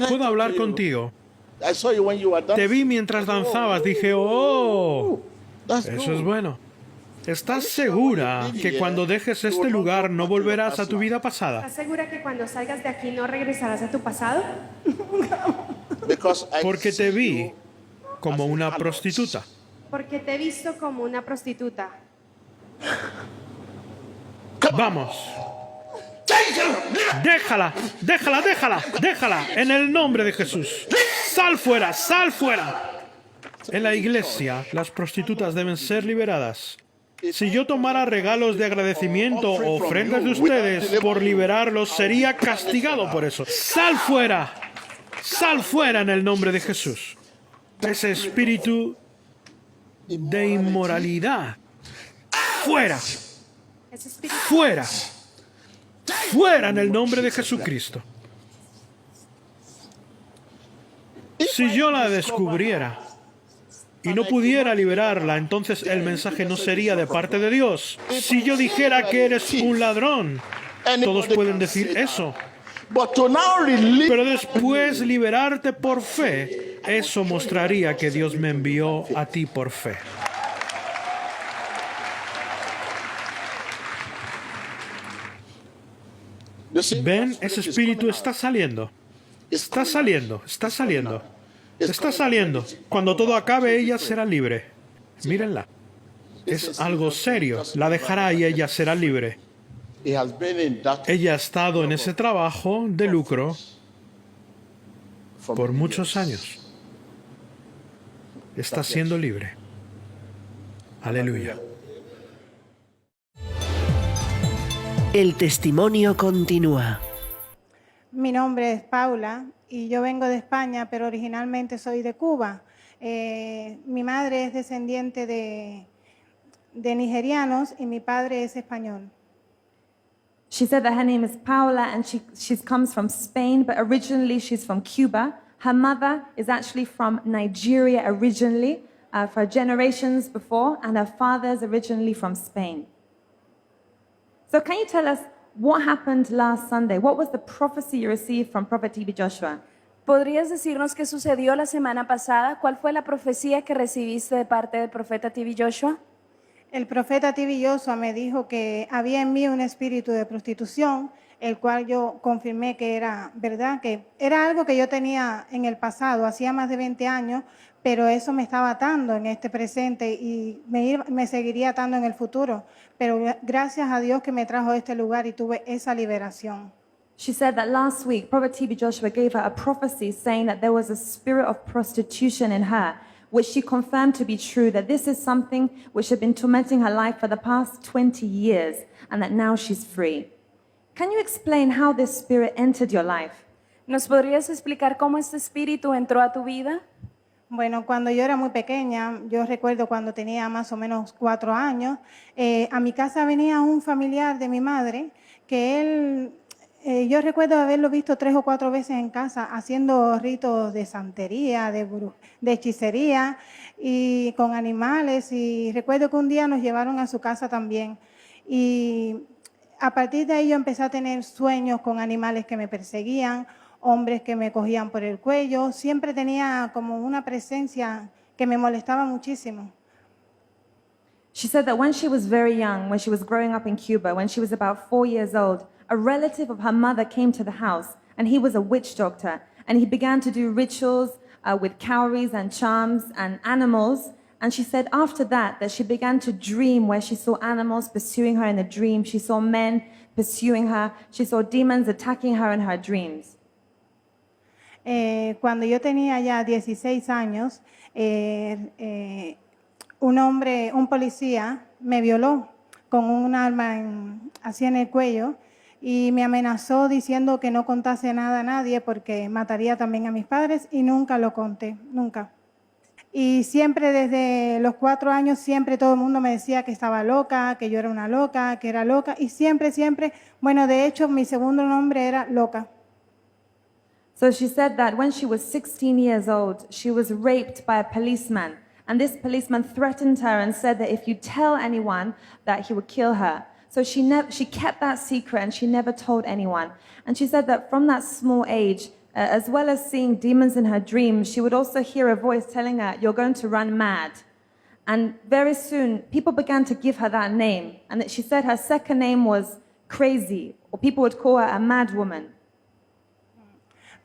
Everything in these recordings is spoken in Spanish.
¿Puedo hablar contigo? I saw you when you were Te dancing. vi mientras danzabas. Dije, oh, That's eso good. es bueno. ¿Estás segura que cuando dejes este lugar no volverás a tu vida pasada? ¿Estás segura que cuando salgas de aquí no regresarás a tu pasado? Because I Porque te see vi you como as a una harlot. prostituta. Porque te he visto como una prostituta. Vamos. Déjala, déjala, déjala, déjala. En el nombre de Jesús. Sal fuera, sal fuera. En la iglesia, las prostitutas deben ser liberadas. Si yo tomara regalos de agradecimiento o ofrendas de ustedes por liberarlos, sería castigado por eso. Sal fuera. Sal fuera en el nombre de Jesús. Ese espíritu de inmoralidad. Fuera. Ese espíritu Fuera. Fuera en el nombre de Jesucristo. Si yo la descubriera y no pudiera liberarla, entonces el mensaje no sería de parte de Dios. Si yo dijera que eres un ladrón, todos pueden decir eso. But to now release Pero después liberarte por fe, eso mostraría que Dios me envió a ti por fe. You see, Ven, ese espíritu está saliendo. Está saliendo, está saliendo. Está saliendo. Cuando todo acabe, ella será libre. Mírenla. Es algo serio. La dejará y ella será libre. He has been in that Ella ha estado en ese trabajo de lucro for por many muchos years. años. Está siendo libre. Aleluya. El testimonio continúa. Mi nombre es Paula y yo vengo de España, pero originalmente soy de Cuba. Mi madre es descendiente de nigerianos y mi padre es español. She said that her name is Paula and she comes from Spain, but originally she's from Cuba. Her mother is actually from Nigeria originally, for generations before, and her father's originally from Spain. So can you tell us what happened last Sunday? What was the prophecy you received from Prophet T.B. Joshua? ¿Podrías decirnos qué sucedió la semana pasada? ¿Cuál fue la profecía que recibiste de parte del profeta T.B. Joshua? El profeta T.B. Joshua me dijo que había en mí un espíritu de prostitución, el cual yo confirmé que era verdad, que era algo que yo tenía en el pasado, hacía más de 20 años, pero eso me estaba atando en este presente y me seguiría atando en el futuro. Pero gracias a Dios que me trajo a este lugar y tuve esa liberación. She said that last week, Prophet T.B. Joshua gave her a prophecy saying that there was a spirit of prostitution in her, which she confirmed to be true, that this is something which had been tormenting her life for the past 20 years, and that now she's free. Can you explain how this spirit entered your life? ¿Nos podrías explicar cómo este espíritu entró a tu vida? Bueno, cuando yo era muy pequeña, yo recuerdo cuando tenía más o menos 4 años, a mi casa venía un familiar de mi madre que él, yo recuerdo haberlo visto 3 o 4 veces en casa haciendo ritos de santería, de hechicería y con animales. Y recuerdo que un día nos llevaron a su casa también. Y a partir de ahí yo empecé a tener sueños con animales que me perseguían, hombres que me cogían por el cuello. Siempre tenía como una presencia que me molestaba muchísimo. She said that when she was very young, when she was growing up in Cuba, when she was about 4 years old, a relative of her mother came to the house, and he was a witch doctor, and he began to do rituals with cowries and charms and animals. And she said after that she began to dream where she saw animals pursuing her in a dream. She saw men pursuing her. She saw demons attacking her in her dreams. Cuando yo tenía ya 16 años, un policía me violó con un arma así en el cuello y me amenazó diciendo que no contase nada a nadie porque mataría también a mis padres y nunca lo conté, nunca. Y siempre desde los 4 años, siempre todo el mundo me decía que estaba loca, que yo era una loca, que era loca y siempre, bueno, de hecho mi segundo nombre era Loca. So she said that when she was 16 years old, she was raped by a policeman. And this policeman threatened her and said that if you tell anyone, that he would kill her. So she kept that secret and she never told anyone. And she said that from that small age, as well as seeing demons in her dreams, she would also hear a voice telling her, "You're going to run mad." And very soon, people began to give her that name. And that she said her second name was Crazy, or people would call her a mad woman.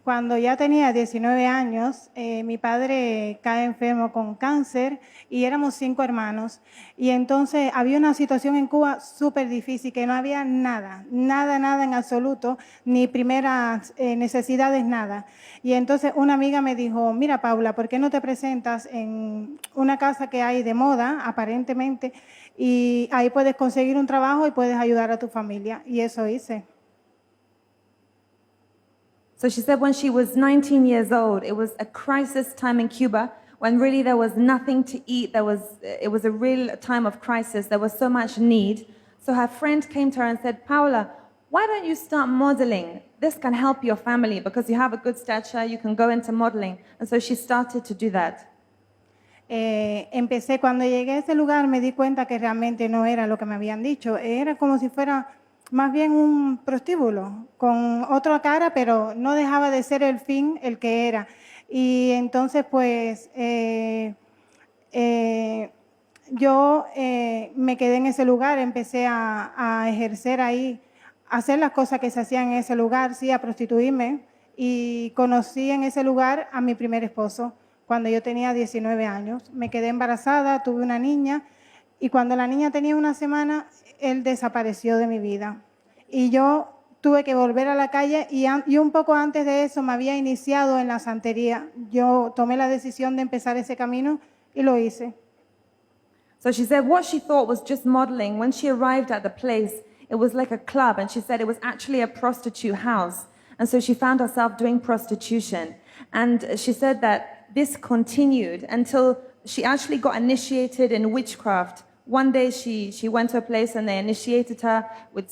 Cuando ya tenía 19 años, mi padre cae enfermo con cáncer y éramos 5 hermanos. Y entonces había una situación en Cuba súper difícil, que no había nada en absoluto, ni primeras necesidades, nada. Y entonces una amiga me dijo, mira Paula, ¿por qué no te presentas en una casa que hay de moda, aparentemente, y ahí puedes conseguir un trabajo y puedes ayudar a tu familia? Y eso hice. So she said when she was 19 years old, it was a crisis time in Cuba when really there was nothing to eat. It was a real time of crisis. There was so much need. So her friend came to her and said, Paula, why don't you start modeling? This can help your family because you have a good stature, you can go into modeling. And so she started to do that. Empecé, cuando llegué a ese lugar me di cuenta que realmente no era lo que me habían dicho. Era como si fuera más bien un prostíbulo con otra cara, pero no dejaba de ser el fin el que era. Y entonces pues yo me quedé en ese lugar, empecé a ejercer ahí, a hacer las cosas que se hacían en ese lugar, sí, a prostituirme, y conocí en ese lugar a mi primer esposo cuando yo tenía 19 años. Me quedé embarazada, tuve una niña, y cuando la niña tenía una semana, él desapareció de mi vida. Y yo tuve que volver a la calle y un poco antes de eso me había iniciado en la santería. Yo tomé la decisión de empezar ese camino y lo hice. So she said what she thought was just modeling, when she arrived at the place, it was like a club, and she said it was actually a prostitute house. And so she found herself doing prostitution. And she said that this continued until she actually got initiated in witchcraft. One day she went to a place and they initiated her with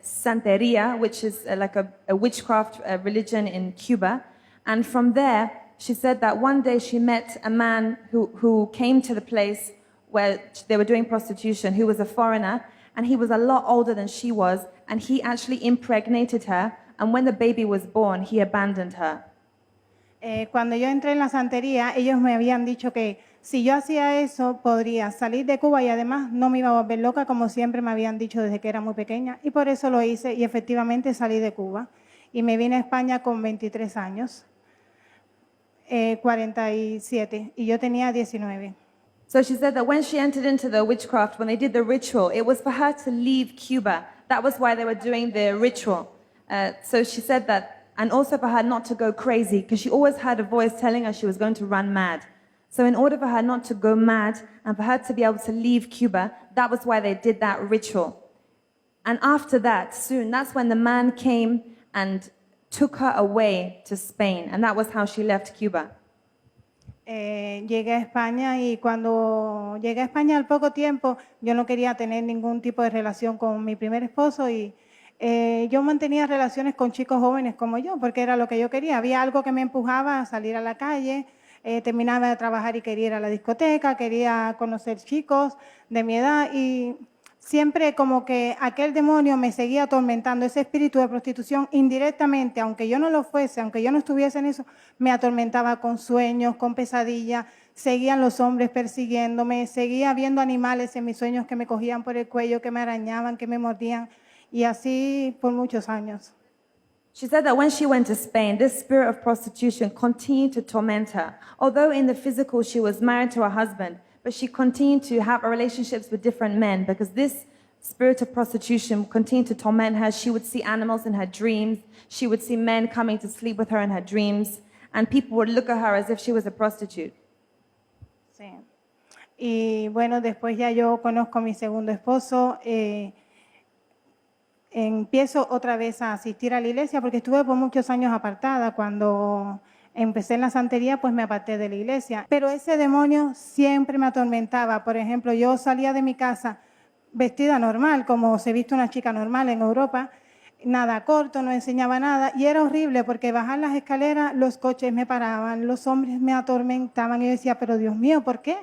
Santeria, which is like a witchcraft religion in Cuba. And from there, she said that one day she met a man who came to the place where they were doing prostitution, who was a foreigner, and he was a lot older than she was, and he actually impregnated her, and when the baby was born, he abandoned her. Cuando yo entré en la santería, ellos me habían dicho que si yo hacía eso, podría salir de Cuba y además no me iba a volver loca, como siempre me habían dicho desde que era muy pequeña. Y por eso lo hice y efectivamente salí de Cuba. Y me vine a España con 23 años, 47, y yo tenía 19. So she said that when she entered into the witchcraft, when they did the ritual, it was for her to leave Cuba. That was why they were doing the ritual. So she said that, and also for her not to go crazy, because she always had a voice telling her she was going to run mad. So in order for her not to go mad and for her to be able to leave Cuba, that was why they did that ritual. And after that, soon, that's when the man came and took her away to Spain. And that was how she left Cuba. Llegué a España y cuando llegué a España al poco tiempo, yo no quería tener ningún tipo de relación con mi primer esposo y yo mantenía relaciones con chicos jóvenes como yo, porque era lo que yo quería. Había algo que me empujaba a salir a la calle, terminaba de trabajar y quería ir a la discoteca, quería conocer chicos de mi edad y siempre como que aquel demonio me seguía atormentando, ese espíritu de prostitución indirectamente, aunque yo no lo fuese, aunque yo no estuviese en eso, me atormentaba con sueños, con pesadillas, seguían los hombres persiguiéndome, seguía viendo animales en mis sueños que me cogían por el cuello, que me arañaban, que me mordían y así por muchos años. She said that when she went to Spain, this spirit of prostitution continued to torment her. Although in the physical she was married to her husband, but she continued to have relationships with different men because this spirit of prostitution continued to torment her. She would see animals in her dreams. She would see men coming to sleep with her in her dreams. And people would look at her as if she was a prostitute. Sí. Y bueno, después ya yo conozco a mi segundo esposo. Empiezo otra vez a asistir a la iglesia porque estuve por muchos años apartada. Cuando empecé en la santería, pues me aparté de la iglesia. Pero ese demonio siempre me atormentaba. Por ejemplo, yo salía de mi casa vestida normal, como se viste una chica normal en Europa, nada corto, no enseñaba nada. Y era horrible porque bajar las escaleras, los coches me paraban, los hombres me atormentaban. Y yo decía, pero Dios mío, ¿por qué?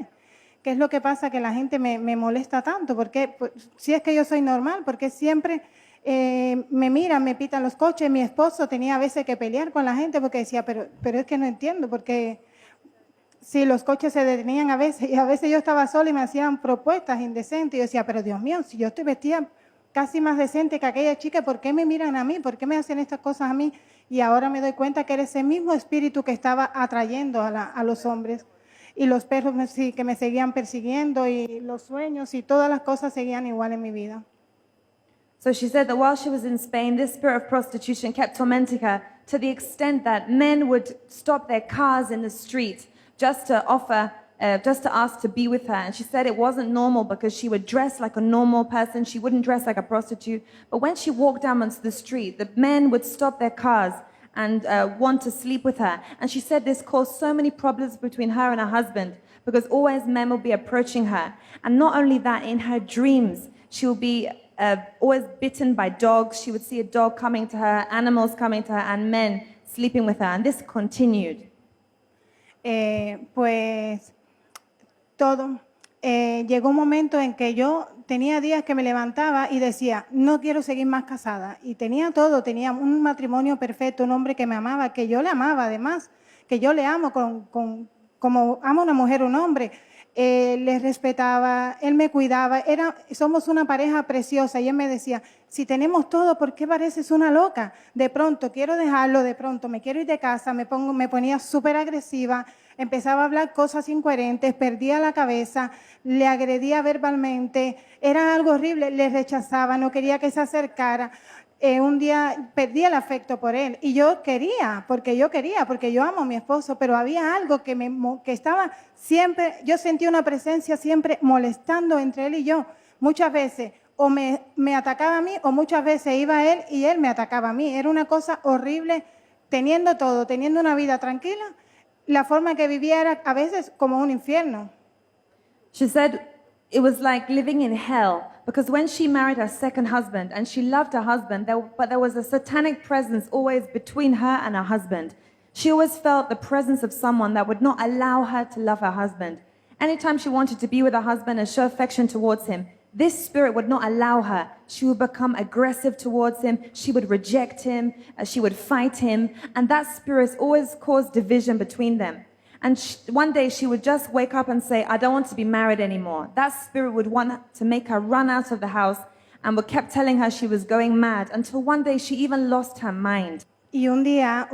¿Qué es lo que pasa que la gente me molesta tanto? ¿Por qué? Pues, si es que yo soy normal, ¿por qué siempre me miran, me pitan los coches. Mi esposo tenía a veces que pelear con la gente porque decía, pero es que no entiendo, porque sí, los coches se detenían a veces y a veces yo estaba sola y me hacían propuestas indecentes. Y yo decía, pero Dios mío, si yo estoy vestida casi más decente que aquella chica, ¿por qué me miran a mí? ¿Por qué me hacen estas cosas a mí? Y ahora me doy cuenta que era ese mismo espíritu que estaba atrayendo a los hombres. Y los perros sí, que me seguían persiguiendo y los sueños y todas las cosas seguían igual en mi vida. So she said that while she was in Spain, this spirit of prostitution kept tormenting her to the extent that men would stop their cars in the street just to ask to be with her. And she said it wasn't normal because she would dress like a normal person. She wouldn't dress like a prostitute. But when she walked down onto the street, the men would stop their cars and want to sleep with her. And she said this caused so many problems between her and her husband because always men will be approaching her. And not only that, in her dreams, she will be always bitten by dogs. She would see a dog coming to her, animals coming to her, and men sleeping with her. And this continued. Pues todo. Llegó un momento en que yo tenía días que me levantaba y decía, no quiero seguir más casada. Y tenía todo, tenía un matrimonio perfecto, un hombre que me amaba, que yo le amaba además, que yo le amo como ama una mujer un hombre. Le respetaba, él me cuidaba, somos una pareja preciosa y él me decía, si tenemos todo, ¿por qué pareces una loca? De pronto quiero dejarlo, de pronto me quiero ir de casa, me ponía súper agresiva, empezaba a hablar cosas incoherentes, perdía la cabeza, le agredía verbalmente, era algo horrible, le rechazaba, no quería que se acercara. Un día perdí el afecto por él y yo quería, porque yo amo a mi esposo, pero había algo que estaba siempre, yo sentía una presencia siempre molestando entre él y yo. Muchas veces o me atacaba a mí o muchas veces iba él y él me atacaba a mí. Era una cosa horrible, teniendo todo, teniendo una vida tranquila, la forma que vivía era a veces como un infierno. She said it was like living in hell because when she married her second husband and she loved her husband, but there was a satanic presence always between her and her husband. She always felt the presence of someone that would not allow her to love her husband. Anytime she wanted to be with her husband and show affection towards him, this spirit would not allow her. She would become aggressive towards him. She would reject him. She would fight him. And that spirit always caused division between them. And one day she would just wake up and say, I don't want to be married anymore. That spirit would want to make her run out of the house and would kept telling her she was going mad until one day she even lost her mind. Y un día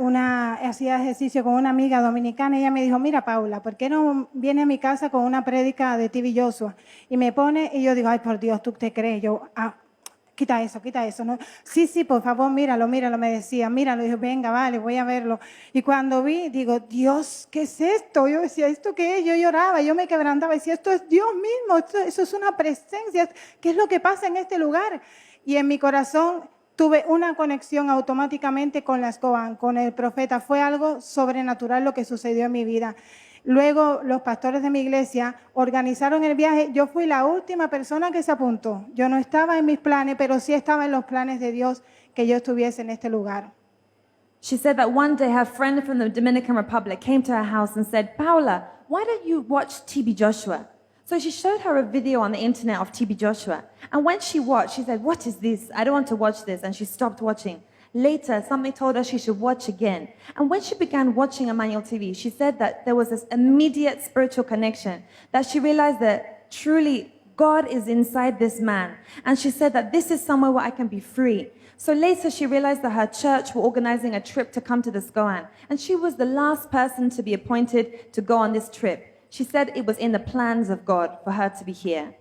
hacía ejercicio con una amiga dominicana y ella me dijo, mira Paula, ¿por qué no viene a mi casa con una prédica de TV Joshua? Y me pone y yo digo, ay por Dios, ¿tú te crees? Yo, quita eso, ¿no? Sí, por favor, míralo, me decía, míralo. Y dije, venga, vale, voy a verlo. Y cuando vi, digo, Dios, ¿qué es esto? Yo decía, ¿esto qué es? Yo lloraba, yo me quebrantaba, decía, esto es Dios mismo, eso es una presencia, ¿qué es lo que pasa en este lugar? Y en mi corazón tuve una conexión automáticamente con la Escoban, con el profeta. Fue algo sobrenatural lo que sucedió en mi vida. Luego los pastores de mi iglesia organizaron el viaje. Yo fui la última persona que se apuntó. Yo no estaba en mis planes, pero sí estaba en los planes de Dios que yo estuviese en este lugar. She said that one day her friend from the Dominican Republic came to her house and said, Paula, why don't you watch TB Joshua? So she showed her a video on the internet of TB Joshua. And when she watched, she said, what is this? I don't want to watch this. And she stopped watching. Later, somebody told her she should watch again. And when she began watching Emmanuel TV, she said that there was this immediate spiritual connection, that she realized that truly God is inside this man. And she said that this is somewhere where I can be free. So later she realized that her church were organizing a trip to come to the Scoan. And she was the last person to be appointed to go on this trip. She said it was in the plans of God for her to be here.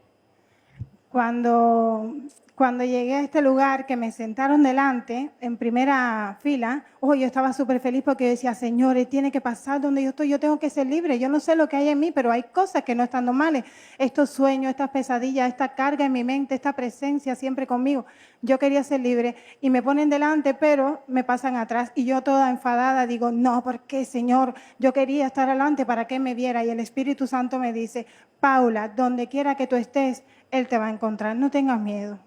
Cuando llegué a este lugar, que me sentaron delante, en primera fila, yo estaba súper feliz porque yo decía, Señor, tiene que pasar donde yo estoy, yo tengo que ser libre. Yo no sé lo que hay en mí, pero hay cosas que no están normales. Estos sueños, estas pesadillas, esta carga en mi mente, esta presencia siempre conmigo. Yo quería ser libre y me ponen delante, pero me pasan atrás. Y yo toda enfadada digo, no, ¿por qué, Señor? Yo quería estar adelante para que me viera. Y el Espíritu Santo me dice, Paula, donde quiera que tú estés, Él te va a encontrar. No tengas miedo.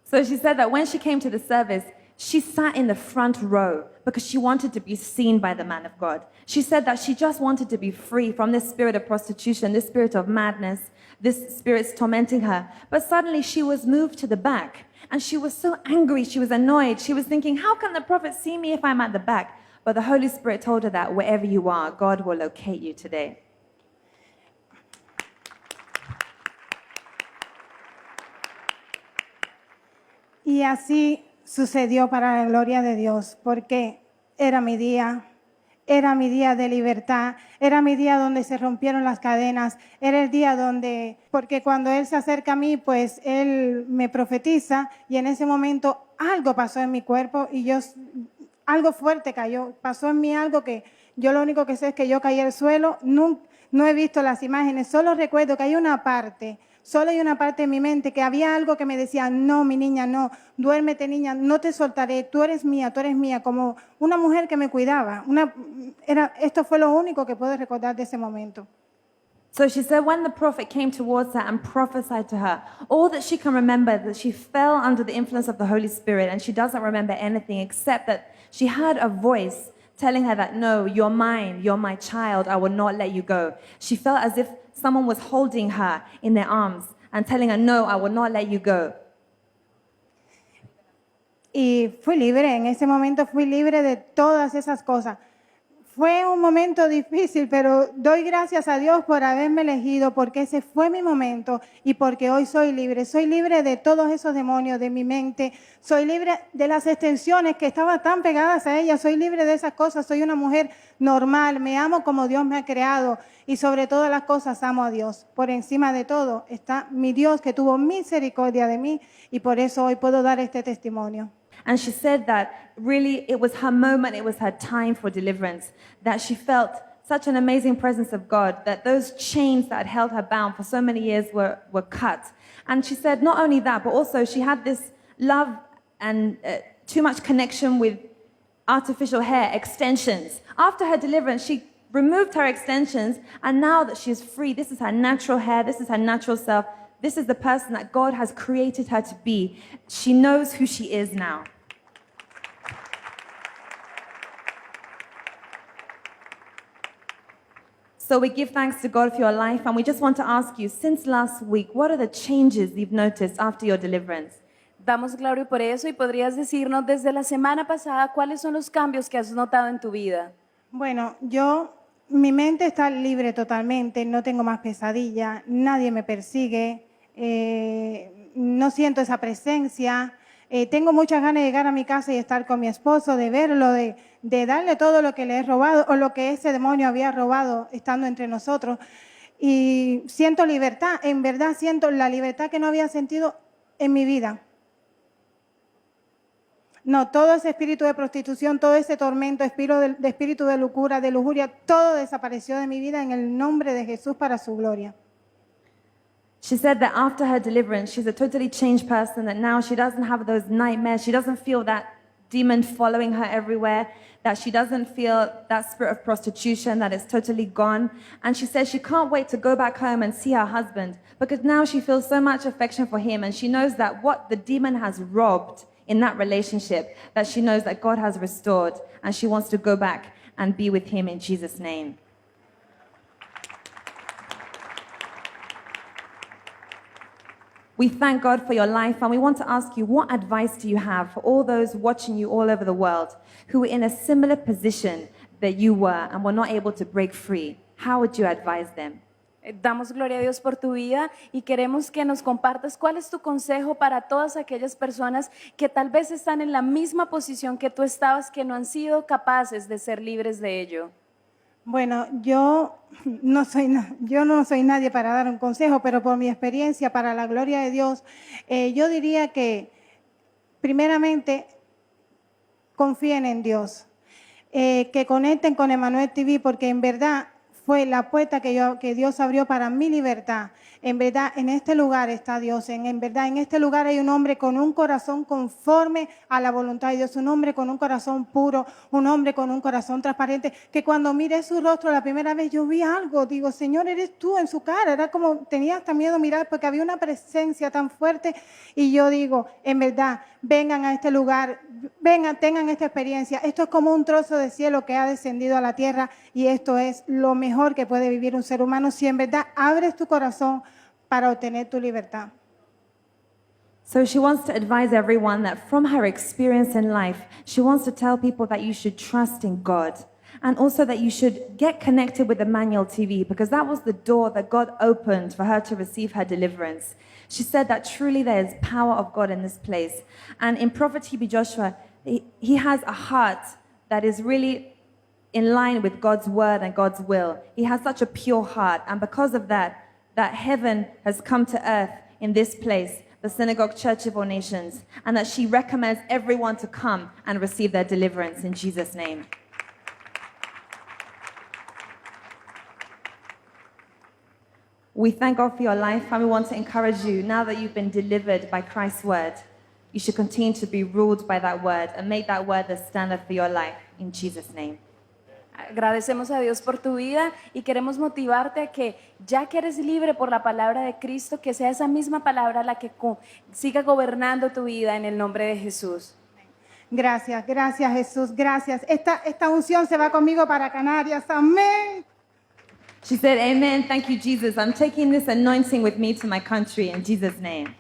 So she said that when she came to the service, she sat in the front row because she wanted to be seen by the man of God. She said that she just wanted to be free from this spirit of prostitution, this spirit of madness, this spirit's tormenting her. But suddenly she was moved to the back, and she was so angry, she was annoyed. She was thinking, how can the prophet see me if I'm at the back? But the Holy Spirit told her that wherever you are, God will locate you today. Y así sucedió para la gloria de Dios, porque era mi día de libertad, era mi día donde se rompieron las cadenas, era el día donde, porque cuando Él se acerca a mí, pues Él me profetiza y en ese momento algo pasó en mi cuerpo y algo fuerte cayó, pasó en mí algo que yo lo único que sé es que yo caí al suelo, no he visto las imágenes, solo recuerdo que solo hay una parte en mi mente que había algo que me decía, no, mi niña, no, duérmete niña, no te soltaré, tú eres mía, como una mujer que me cuidaba. Esto fue lo único que puedo recordar de ese momento. So she said when the prophet came towards her and prophesied to her, all that she can remember that she fell under the influence of the Holy Spirit, and she doesn't remember anything except that she heard a voice telling her that, no, you're mine, you're my child, I will not let you go. She felt as if someone was holding her in their arms and telling her, no, I will not let you go. Y fui libre, en ese momento fui libre de todas esas cosas. Fue un momento difícil, pero doy gracias a Dios por haberme elegido, porque ese fue mi momento y porque hoy soy libre. Soy libre de todos esos demonios de mi mente. Soy libre de las extensiones que estaban tan pegadas a ella. Soy libre de esas cosas. Soy una mujer normal. Me amo como Dios me ha creado y sobre todas las cosas amo a Dios. Por encima de todo está mi Dios que tuvo misericordia de mí y por eso hoy puedo dar este testimonio. And she said that really it was her moment, it was her time for deliverance, that she felt such an amazing presence of God, that those chains that had held her bound for so many years were cut. And she said not only that, but also she had this love and too much connection with artificial hair extensions. After her deliverance, she removed her extensions, and now that she is free, this is her natural hair, this is her natural self, this is the person that God has created her to be. She knows who she is now. So we give thanks to God for your life, and we just want to ask you, since last week, what are the changes you've noticed after your deliverance? Damos gloria por eso y podrías decirnos desde la semana pasada cuáles son los cambios que has notado en tu vida. Bueno, mi mente está libre totalmente, no tengo más pesadilla, nadie me persigue, no siento esa presencia. Tengo muchas ganas de llegar a mi casa y estar con mi esposo, de verlo, de darle todo lo que le he robado o lo que ese demonio había robado estando entre nosotros. Y siento libertad, en verdad siento la libertad que no había sentido en mi vida. No, todo ese espíritu de prostitución, todo ese tormento, espíritu de locura, de lujuria, todo desapareció de mi vida en el nombre de Jesús para su gloria. She said that after her deliverance, she's a totally changed person, that now she doesn't have those nightmares, she doesn't feel that demon following her everywhere, that she doesn't feel that spirit of prostitution, that is totally gone. And she says she can't wait to go back home and see her husband, because now she feels so much affection for him, and she knows that what the demon has robbed in that relationship, that she knows that God has restored, and she wants to go back and be with him in Jesus' name. We thank God for your life, and we want to ask you, what advice do you have for all those watching you all over the world who were in a similar position that you were and were not able to break free? How would you advise them? Damos gloria a Dios por tu vida y queremos que nos compartas cuál es tu consejo para todas aquellas personas que tal vez están en la misma posición que tú estabas, que no han sido capaces de ser libres de ello. Bueno, yo no soy nadie para dar un consejo, pero por mi experiencia, para la gloria de Dios, yo diría que primeramente confíen en Dios, que conecten con Emmanuel TV, porque en verdad fue la puerta que Dios abrió para mi libertad. En verdad, en este lugar está Dios. En verdad, en este lugar hay un hombre con un corazón conforme a la voluntad de Dios. Un hombre con un corazón puro, un hombre con un corazón transparente. Que cuando miré su rostro la primera vez, yo vi algo. Digo, Señor, eres tú en su cara. Era como, tenía hasta miedo mirar porque había una presencia tan fuerte. Y yo digo, en verdad, vengan a este lugar, vengan, tengan esta experiencia. Esto es como un trozo de cielo que ha descendido a la tierra y esto es lo mejor que puede vivir un ser humano si en verdad abres tu corazón para obtener tu libertad. So she wants to advise everyone that from her experience in life, she wants to tell people that you should trust in God and also that you should get connected with Emmanuel TV because that was the door that God opened for her to receive her deliverance. She said that truly there is power of God in this place. And in Prophet T.B. Joshua, he has a heart that is really in line with God's word and God's will. He has such a pure heart. And because of that heaven has come to earth in this place, the Synagogue Church of All Nations, and that she recommends everyone to come and receive their deliverance in Jesus' name. We thank God for your life, and we want to encourage you, now that you've been delivered by Christ's word, you should continue to be ruled by that word and make that word the standard for your life in Jesus' name. Agradecemos a Dios por tu vida y queremos motivarte a que, ya que eres libre por la palabra de Cristo, que sea esa misma palabra la que siga gobernando tu vida en el nombre de Jesús. Gracias, gracias Jesús, gracias. Esta unción se va conmigo para Canarias, amén. She said, amen, thank you, Jesus. I'm taking this anointing with me to my country in Jesus' name.